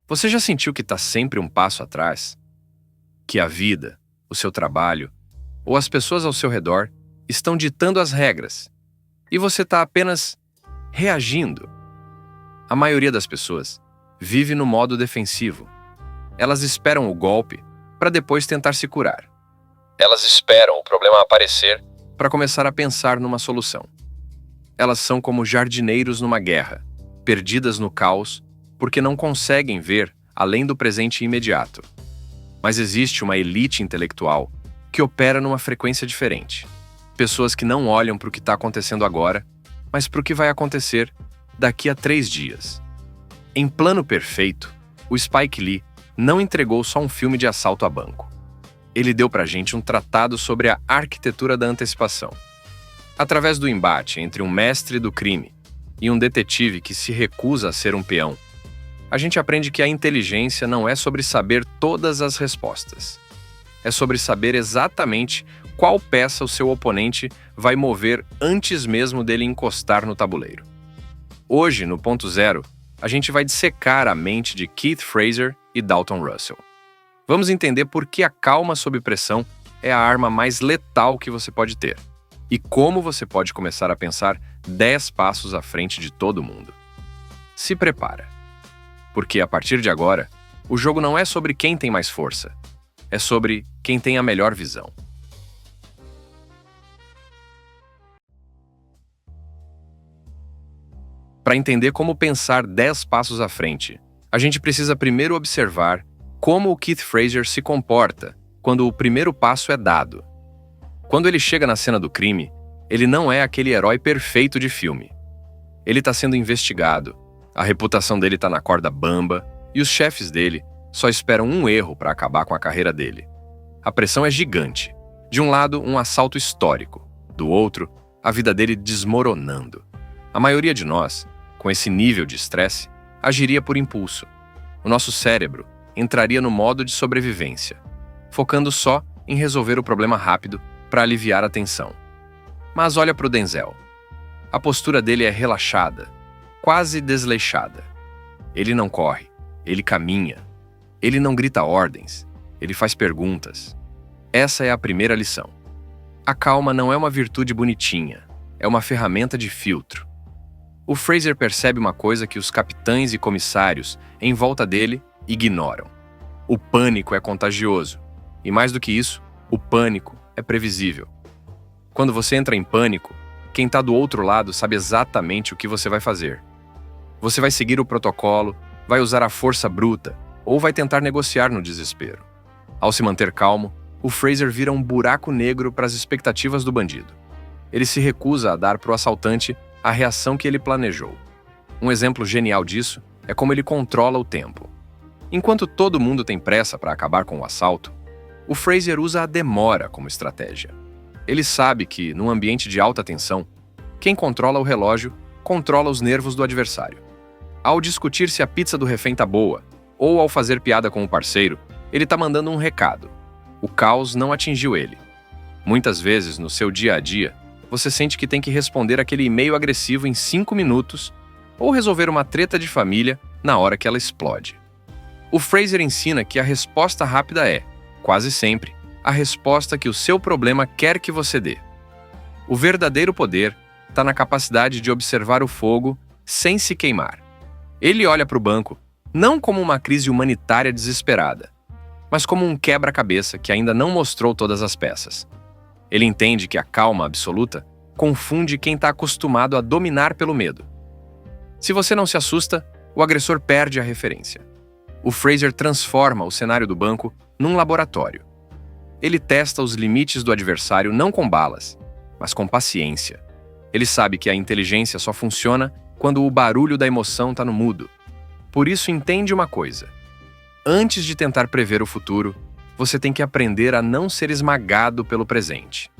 Você já sentiu que está sempre um passo atrás? Que a vida, o seu trabalho ou as pessoas ao seu redor estão ditando as regras e você está apenas reagindo? A maioria das pessoas vive no modo defensivo. Elas esperam o golpe para depois tentar se curar. Elas esperam o problema aparecer para começar a pensar numa solução. Elas são como jardineiros numa guerra, perdidas no caos porque não conseguem ver além do presente imediato. Mas existe uma elite intelectual que opera numa frequência diferente. Pessoas que não olham para o que está acontecendo agora, mas para o que vai acontecer daqui a 3 dias. Em Plano Perfeito, o Spike Lee não entregou só um filme de assalto a banco. Ele deu pra gente um tratado sobre a arquitetura da antecipação. Através do embate entre um mestre do crime e um detetive que se recusa a ser um peão, a gente aprende que a inteligência não é sobre saber todas as respostas. É sobre saber exatamente qual peça o seu oponente vai mover antes mesmo dele encostar no tabuleiro. Hoje, no Ponto Zero, a gente vai dissecar a mente de Keith Fraser e Dalton Russell. Vamos entender por que a calma sob pressão é a arma mais letal que você pode ter e como você pode começar a pensar 10 passos à frente de todo mundo. Se prepara, porque a partir de agora, o jogo não é sobre quem tem mais força, é sobre quem tem a melhor visão. Para entender como pensar 10 passos à frente, a gente precisa primeiro observar como o Keith Fraser se comporta quando o primeiro passo é dado. Quando ele chega na cena do crime, ele não é aquele herói perfeito de filme. Ele está sendo investigado, a reputação dele está na corda bamba e os chefes dele só esperam um erro para acabar com a carreira dele. A pressão é gigante. De um lado, um assalto histórico. Do outro, a vida dele desmoronando. A maioria de nós, com esse nível de estresse, agiria por impulso. O nosso cérebro entraria no modo de sobrevivência, focando só em resolver o problema rápido para aliviar a tensão. Mas olha para o Denzel. A postura dele é relaxada, quase desleixada. Ele não corre, ele caminha. Ele não grita ordens, ele faz perguntas. Essa é a primeira lição. A calma não é uma virtude bonitinha, é uma ferramenta de filtro. O Fraser percebe uma coisa que os capitães e comissários em volta dele ignoram. O pânico é contagioso. E mais do que isso, o pânico é previsível. Quando você entra em pânico, quem está do outro lado sabe exatamente o que você vai fazer. Você vai seguir o protocolo, vai usar a força bruta ou vai tentar negociar no desespero. Ao se manter calmo, o Fraser vira um buraco negro para as expectativas do bandido. Ele se recusa a dar para o assaltante a reação que ele planejou. Um exemplo genial disso é como ele controla o tempo. Enquanto todo mundo tem pressa para acabar com o assalto, o Fraser usa a demora como estratégia. Ele sabe que, num ambiente de alta tensão, quem controla o relógio controla os nervos do adversário. Ao discutir se a pizza do refém tá boa, ou ao fazer piada com o parceiro, ele tá mandando um recado. O caos não atingiu ele. Muitas vezes, no seu dia a dia, você sente que tem que responder aquele e-mail agressivo em 5 minutos ou resolver uma treta de família na hora que ela explode. O Fraser ensina que a resposta rápida é, quase sempre, a resposta que o seu problema quer que você dê. O verdadeiro poder está na capacidade de observar o fogo sem se queimar. Ele olha para o banco não como uma crise humanitária desesperada, mas como um quebra-cabeça que ainda não mostrou todas as peças. Ele entende que a calma absoluta confunde quem está acostumado a dominar pelo medo. Se você não se assusta, o agressor perde a referência. O Fraser transforma o cenário do banco num laboratório. Ele testa os limites do adversário não com balas, mas com paciência. Ele sabe que a inteligência só funciona quando o barulho da emoção está no mudo. Por isso, entende uma coisa. Antes de tentar prever o futuro, você tem que aprender a não ser esmagado pelo presente.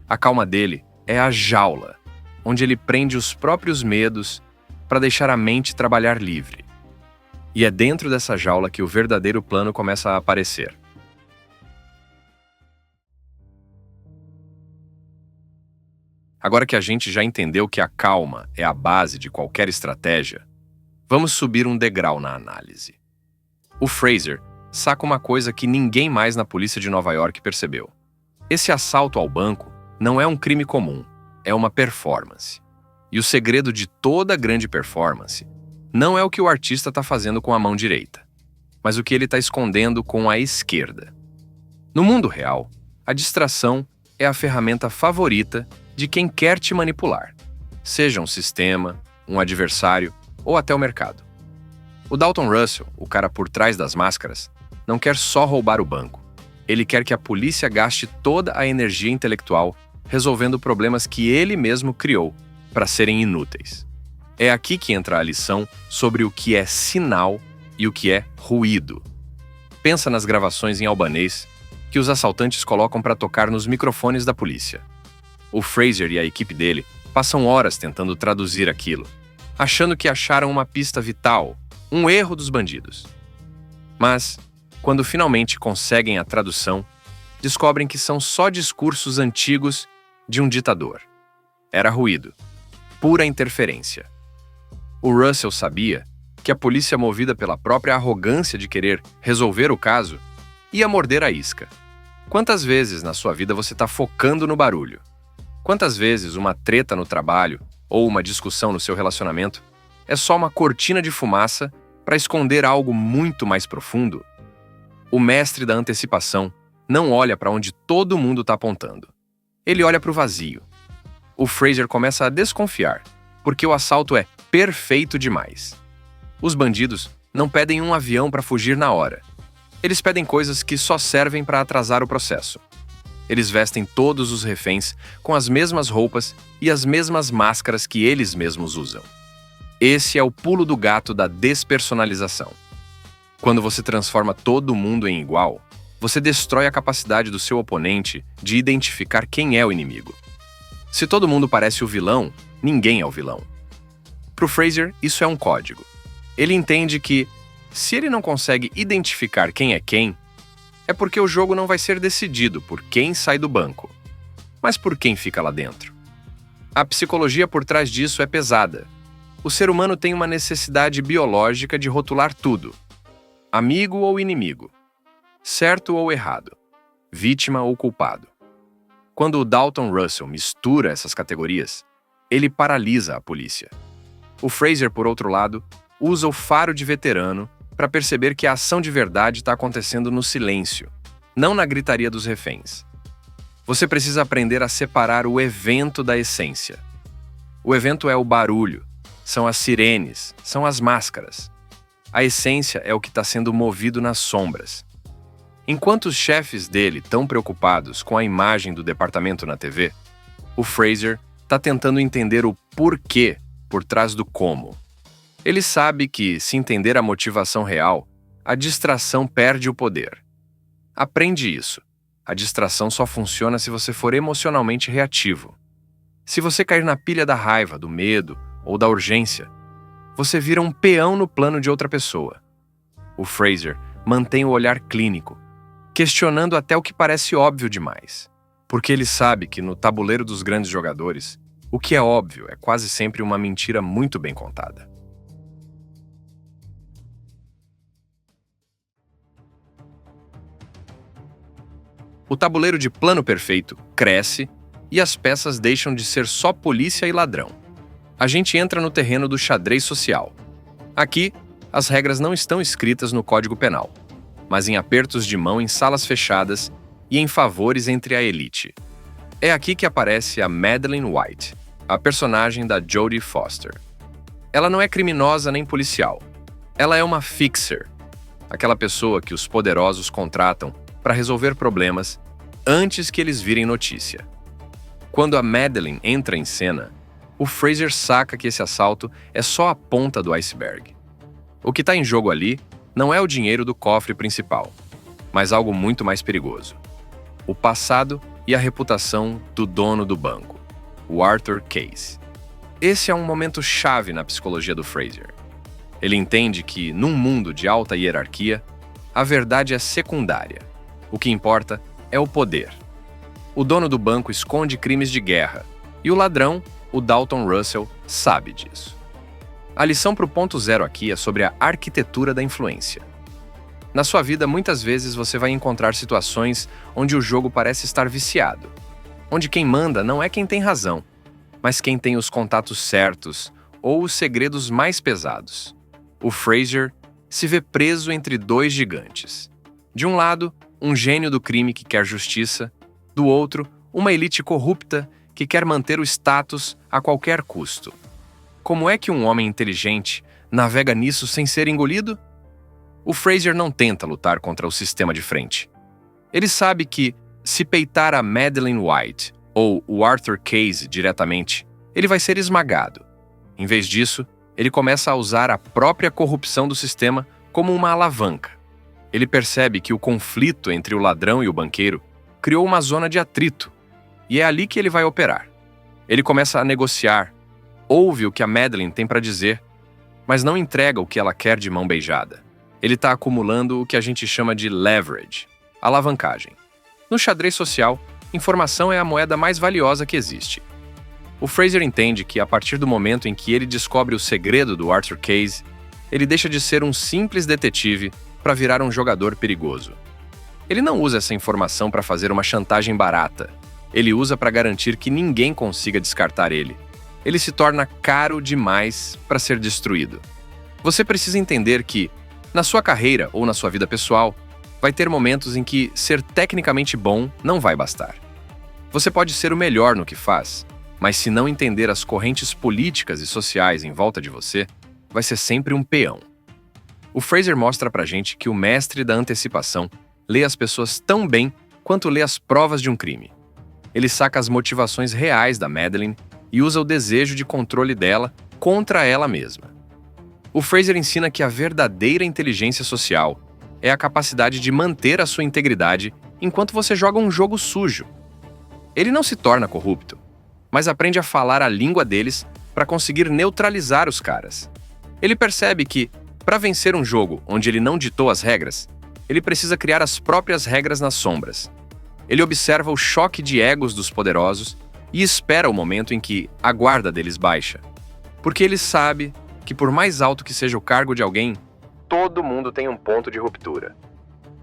A calma dele é a jaula, onde ele prende os próprios medos para deixar a mente trabalhar livre. E é dentro dessa jaula que o verdadeiro plano começa a aparecer. Agora que a gente já entendeu que a calma é a base de qualquer estratégia, vamos subir um degrau na análise. O Fraser saca uma coisa que ninguém mais na polícia de Nova York percebeu. Esse assalto ao banco não é um crime comum, é uma performance. E o segredo de toda grande performance não é o que o artista está fazendo com a mão direita, mas o que ele está escondendo com a esquerda. No mundo real, a distração é a ferramenta favorita de quem quer te manipular, seja um sistema, um adversário ou até o mercado. O Dalton Russell, o cara por trás das máscaras, não quer só roubar o banco. Ele quer que a polícia gaste toda a energia intelectual resolvendo problemas que ele mesmo criou para serem inúteis. É aqui que entra a lição sobre o que é sinal e o que é ruído. Pensa nas gravações em albanês que os assaltantes colocam para tocar nos microfones da polícia. O Fraser e a equipe dele passam horas tentando traduzir aquilo, achando que acharam uma pista vital, um erro dos bandidos. Mas, quando finalmente conseguem a tradução, descobrem que são só discursos antigos de um ditador. Era ruído, pura interferência. O Russell sabia que a polícia, movida pela própria arrogância de querer resolver o caso, ia morder a isca. Quantas vezes na sua vida você está focando no barulho? Quantas vezes uma treta no trabalho ou uma discussão no seu relacionamento é só uma cortina de fumaça para esconder algo muito mais profundo? O mestre da antecipação não olha para onde todo mundo está apontando. Ele olha para o vazio. O Fraser começa a desconfiar, porque o assalto é perfeito demais. Os bandidos não pedem um avião para fugir na hora. Eles pedem coisas que só servem para atrasar o processo. Eles vestem todos os reféns com as mesmas roupas e as mesmas máscaras que eles mesmos usam. Esse é o pulo do gato da despersonalização. Quando você transforma todo mundo em igual, você destrói a capacidade do seu oponente de identificar quem é o inimigo. Se todo mundo parece o vilão, ninguém é o vilão. Para o Fraser, isso é um código. Ele entende que, se ele não consegue identificar quem, é porque o jogo não vai ser decidido por quem sai do banco, mas por quem fica lá dentro. A psicologia por trás disso é pesada. O ser humano tem uma necessidade biológica de rotular tudo. Amigo ou inimigo. Certo ou errado. Vítima ou culpado. Quando o Dalton Russell mistura essas categorias, ele paralisa a polícia. O Fraser, por outro lado, usa o faro de veterano para perceber que a ação de verdade está acontecendo no silêncio, não na gritaria dos reféns. Você precisa aprender a separar o evento da essência. O evento é o barulho, são as sirenes, são as máscaras. A essência é o que está sendo movido nas sombras. Enquanto os chefes dele estão preocupados com a imagem do departamento na TV, o Fraser está tentando entender o porquê por trás do como. Ele sabe que, se entender a motivação real, a distração perde o poder. Aprende isso. A distração só funciona se você for emocionalmente reativo. Se você cair na pilha da raiva, do medo ou da urgência, você vira um peão no plano de outra pessoa. O Fraser mantém o olhar clínico, questionando até o que parece óbvio demais, porque ele sabe que no tabuleiro dos grandes jogadores, o que é óbvio é quase sempre uma mentira muito bem contada. O tabuleiro de plano perfeito cresce e as peças deixam de ser só polícia e ladrão. A gente entra no terreno do xadrez social. Aqui, as regras não estão escritas no Código Penal, mas em apertos de mão em salas fechadas e em favores entre a elite. É aqui que aparece a Madeleine White, a personagem da Jodie Foster. Ela não é criminosa nem policial. Ela é uma fixer, aquela pessoa que os poderosos contratam para resolver problemas antes que eles virem notícia. Quando a Madeleine entra em cena, o Fraser saca que esse assalto é só a ponta do iceberg. O que está em jogo ali não é o dinheiro do cofre principal, mas algo muito mais perigoso. O passado e a reputação do dono do banco, o Arthur Case. Esse é um momento chave na psicologia do Fraser. Ele entende que, num mundo de alta hierarquia, a verdade é secundária. O que importa é o poder. O dono do banco esconde crimes de guerra, e o ladrão, o Dalton Russell, sabe disso. A lição para o ponto zero aqui é sobre a arquitetura da influência. Na sua vida, muitas vezes você vai encontrar situações onde o jogo parece estar viciado, onde quem manda não é quem tem razão, mas quem tem os contatos certos ou os segredos mais pesados. O Fraser se vê preso entre dois gigantes. De um lado, um gênio do crime que quer justiça, do outro, uma elite corrupta que quer manter o status a qualquer custo. Como é que um homem inteligente navega nisso sem ser engolido? O Fraser não tenta lutar contra o sistema de frente. Ele sabe que, se peitar a Madeleine White ou o Arthur Case diretamente, ele vai ser esmagado. Em vez disso, ele começa a usar a própria corrupção do sistema como uma alavanca. Ele percebe que o conflito entre o ladrão e o banqueiro criou uma zona de atrito, e é ali que ele vai operar. Ele começa a negociar, ouve o que a Madeleine tem para dizer, mas não entrega o que ela quer de mão beijada. Ele está acumulando o que a gente chama de leverage, alavancagem. No xadrez social, informação é a moeda mais valiosa que existe. O Fraser entende que, a partir do momento em que ele descobre o segredo do Arthur Case, ele deixa de ser um simples detetive para virar um jogador perigoso. Ele não usa essa informação para fazer uma chantagem barata. Ele usa para garantir que ninguém consiga descartar ele. Ele se torna caro demais para ser destruído. Você precisa entender que, na sua carreira ou na sua vida pessoal, vai ter momentos em que ser tecnicamente bom não vai bastar. Você pode ser o melhor no que faz, mas se não entender as correntes políticas e sociais em volta de você, vai ser sempre um peão. O Fraser mostra pra gente que o mestre da antecipação lê as pessoas tão bem quanto lê as provas de um crime. Ele saca as motivações reais da Madeleine e usa o desejo de controle dela contra ela mesma. O Fraser ensina que a verdadeira inteligência social é a capacidade de manter a sua integridade enquanto você joga um jogo sujo. Ele não se torna corrupto, mas aprende a falar a língua deles para conseguir neutralizar os caras. Ele percebe que, para vencer um jogo onde ele não ditou as regras, ele precisa criar as próprias regras nas sombras. Ele observa o choque de egos dos poderosos e espera o momento em que a guarda deles baixa. Porque ele sabe que, por mais alto que seja o cargo de alguém, todo mundo tem um ponto de ruptura.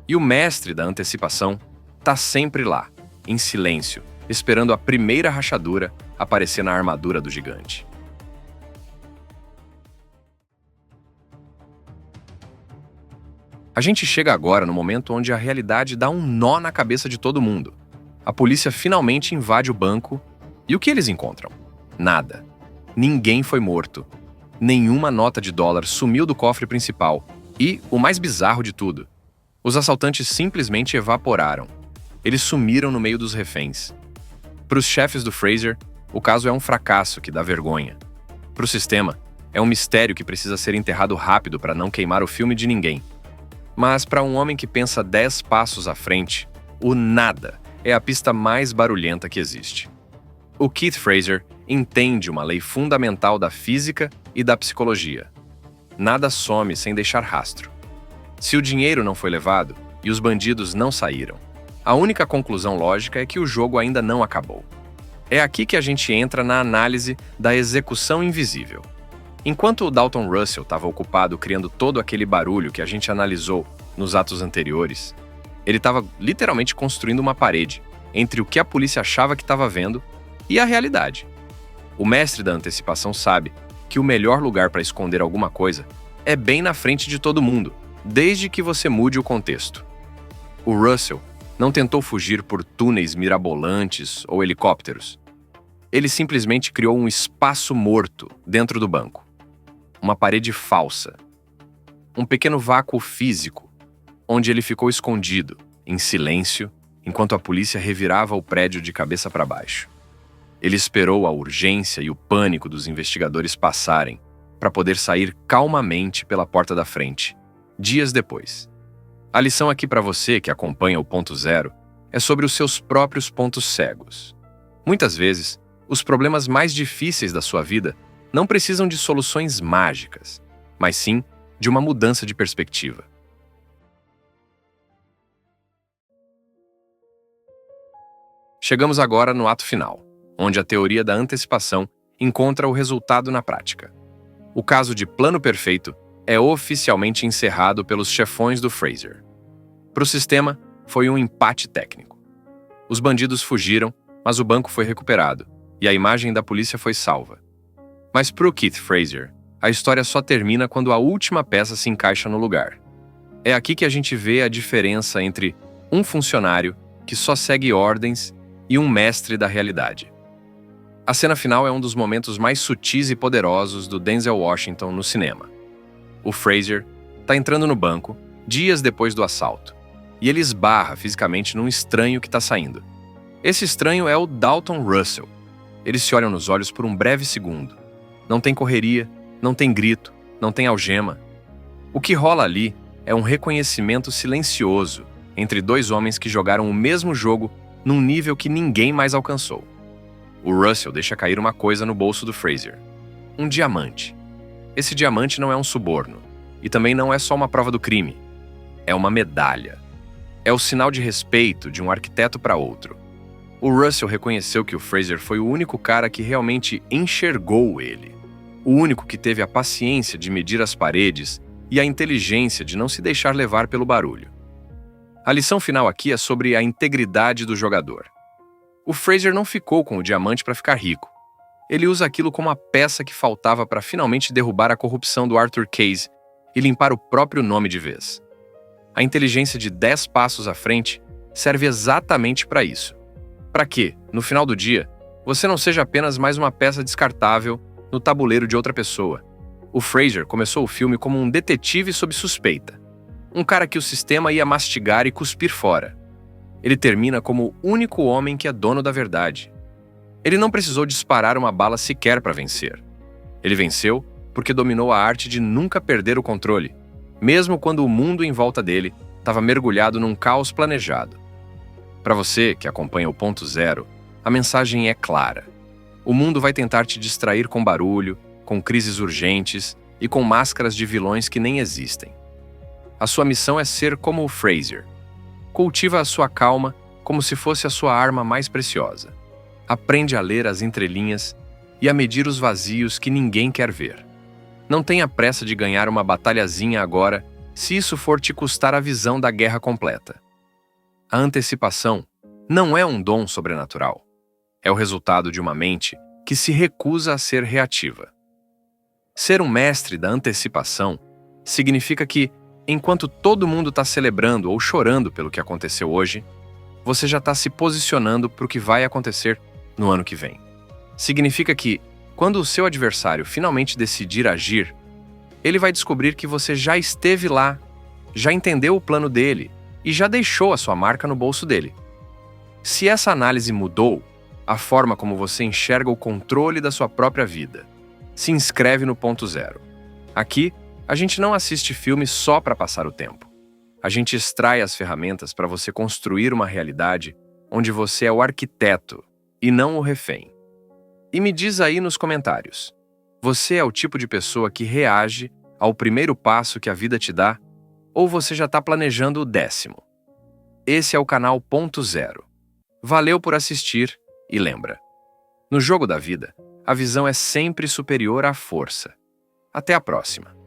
E o mestre da antecipação está sempre lá, em silêncio, esperando a primeira rachadura aparecer na armadura do gigante. A gente chega agora no momento onde a realidade dá um nó na cabeça de todo mundo. A polícia finalmente invade o banco e o que eles encontram? Nada. Ninguém foi morto. Nenhuma nota de dólar sumiu do cofre principal. E, o mais bizarro de tudo, os assaltantes simplesmente evaporaram. Eles sumiram no meio dos reféns. Para os chefes do Fraser, o caso é um fracasso que dá vergonha. Para o sistema, é um mistério que precisa ser enterrado rápido para não queimar o filme de ninguém. Mas para um homem que pensa 10 passos à frente, o nada é a pista mais barulhenta que existe. O Keith Fraser entende uma lei fundamental da física e da psicologia. Nada some sem deixar rastro. Se o dinheiro não foi levado e os bandidos não saíram, a única conclusão lógica é que o jogo ainda não acabou. É aqui que a gente entra na análise da execução invisível. Enquanto o Dalton Russell estava ocupado criando todo aquele barulho que a gente analisou nos atos anteriores, ele estava literalmente construindo uma parede entre o que a polícia achava que estava vendo e a realidade. O mestre da antecipação sabe que o melhor lugar para esconder alguma coisa é bem na frente de todo mundo, desde que você mude o contexto. O Russell não tentou fugir por túneis mirabolantes ou helicópteros. Ele simplesmente criou um espaço morto dentro do banco. Uma parede falsa. Um pequeno vácuo físico, onde ele ficou escondido, em silêncio, enquanto a polícia revirava o prédio de cabeça para baixo. Ele esperou a urgência e o pânico dos investigadores passarem para poder sair calmamente pela porta da frente, dias depois. A lição aqui para você que acompanha o Ponto Zero é sobre os seus próprios pontos cegos. Muitas vezes, os problemas mais difíceis da sua vida não precisam de soluções mágicas, mas sim de uma mudança de perspectiva. Chegamos agora no ato final, onde a teoria da antecipação encontra o resultado na prática. O caso de plano perfeito é oficialmente encerrado pelos chefões do Fraser. Para o sistema, foi um empate técnico. Os bandidos fugiram, mas o banco foi recuperado, e a imagem da polícia foi salva. Mas para o Keith Fraser, a história só termina quando a última peça se encaixa no lugar. É aqui que a gente vê a diferença entre um funcionário que só segue ordens e um mestre da realidade. A cena final é um dos momentos mais sutis e poderosos do Denzel Washington no cinema. O Fraser está entrando no banco, dias depois do assalto, e ele esbarra fisicamente num estranho que está saindo. Esse estranho é o Dalton Russell. Eles se olham nos olhos por um breve segundo. Não tem correria, não tem grito, não tem algema. O que rola ali é um reconhecimento silencioso entre dois homens que jogaram o mesmo jogo num nível que ninguém mais alcançou. O Russell deixa cair uma coisa no bolso do Fraser. Um diamante. Esse diamante não é um suborno. E também não é só uma prova do crime. É uma medalha. É o sinal de respeito de um arquiteto para outro. O Russell reconheceu que o Fraser foi o único cara que realmente enxergou ele. O único que teve a paciência de medir as paredes e a inteligência de não se deixar levar pelo barulho. A lição final aqui é sobre a integridade do jogador. O Fraser não ficou com o diamante para ficar rico. Ele usa aquilo como a peça que faltava para finalmente derrubar a corrupção do Arthur Case e limpar o próprio nome de vez. A inteligência de 10 passos à frente serve exatamente para isso. Para que, no final do dia, você não seja apenas mais uma peça descartável no tabuleiro de outra pessoa. O Fraser começou o filme como um detetive sob suspeita. Um cara que o sistema ia mastigar e cuspir fora. Ele termina como o único homem que é dono da verdade. Ele não precisou disparar uma bala sequer para vencer. Ele venceu porque dominou a arte de nunca perder o controle, mesmo quando o mundo em volta dele estava mergulhado num caos planejado. Para você que acompanha o Ponto Zero, a mensagem é clara. O mundo vai tentar te distrair com barulho, com crises urgentes e com máscaras de vilões que nem existem. A sua missão é ser como o Fraser. Cultiva a sua calma como se fosse a sua arma mais preciosa. Aprende a ler as entrelinhas e a medir os vazios que ninguém quer ver. Não tenha pressa de ganhar uma batalhazinha agora, se isso for te custar a visão da guerra completa. A antecipação não é um dom sobrenatural. É o resultado de uma mente que se recusa a ser reativa. Ser um mestre da antecipação significa que, enquanto todo mundo está celebrando ou chorando pelo que aconteceu hoje, você já está se posicionando para o que vai acontecer no ano que vem. Significa que, quando o seu adversário finalmente decidir agir, ele vai descobrir que você já esteve lá, já entendeu o plano dele e já deixou a sua marca no bolso dele. Se essa análise mudou a forma como você enxerga o controle da sua própria vida, se inscreve no Ponto Zero. Aqui, a gente não assiste filmes só para passar o tempo. A gente extrai as ferramentas para você construir uma realidade onde você é o arquiteto e não o refém. E me diz aí nos comentários, você é o tipo de pessoa que reage ao primeiro passo que a vida te dá, ou você já está planejando o 10º? Esse é o canal Ponto Zero. Valeu por assistir e lembra, no jogo da vida, a visão é sempre superior à força. Até a próxima!